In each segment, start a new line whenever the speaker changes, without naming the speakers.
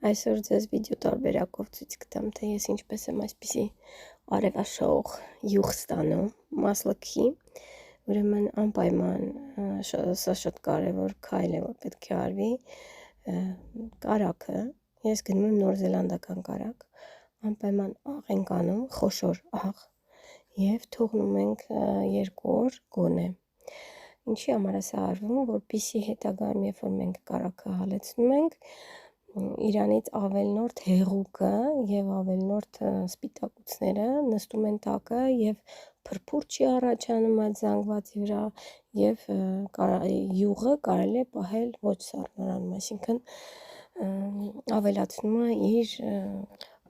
Այսօր ձեզ վիդեո տարբերակով ցույց կտամ, թե ես ինչպես եմ այսպիսի արևաշող յուղ ստանում մասլքի, ուրեմն անպայման սա շատ կարևոր քայլ է, որ պետք է արվի, կարագը, ես գնում եմ նորզելանդական կարագ, անպայման աղ ենք անում, խոշոր աղ, և թողնում ենք 2 օր գոնե։ Ինչի համար է սա արվում, որպեսզի հետագայում, երբ որ մենք կարագը հալեցնում ենք, իրանից ավելնորդ հեղուկը և ավելնորդ սպիտակուցները նստում են տակը և փրփուր չի առաջանում այդ զանգվածի վրա և յուղը կարելի է պահել ոչ սառնարանում, այսինքն ավելացնում է իր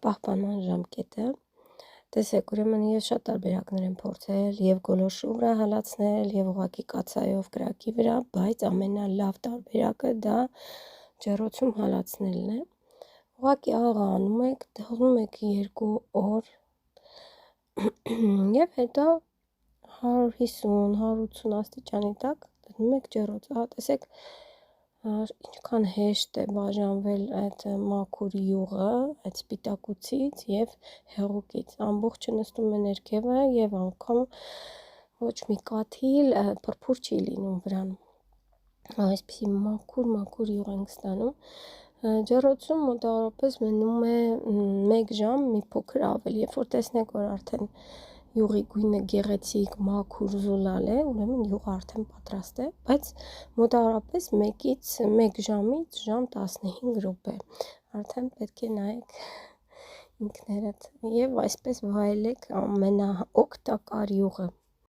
պահպանման ժամկետը։ Տեսեք, ուրեմն ես շատ տարբերակներ եմ փորձել և գոլորշու վրա հալացնել և ուղղակի կացայով կրակի վրա, բայց ամենալավ տարբերակը դա ջեռոցում հալացնելն է։ Ուղղակի աղը անում եք, թողնում եք 2 օր և հետո 150-180 աստիճանի տակ դնում եք ջեռոց։ Ահա տեսեք ինչքան հեշտ է բաժանվել այդ մաքուր յուղը այդ սպիտակուցից և հեղուկից, ամբողջը նստում է ներքևը և անգամ ոչ մի կաթիլ փրփուր չի լինում վրան, այսպիսի մաքուր յուղ ենք ստանում։ Ջեռոցում մոտավորապես մնում է 1 ժամ, մի փոքր ավել, երբ որ տեսնեք, որ արդեն յուղի գույնը գեղեցիկ, մաքուր, զուլալ է, ուրեմն յուղը արդեն պատրաստ է, բայց մոտավորապես 1 ժամից ժամ 15 րոպե, արդեն պետք է նայեք ինքներդ և այսպես վայելեք ամենաօգտակար յուղը։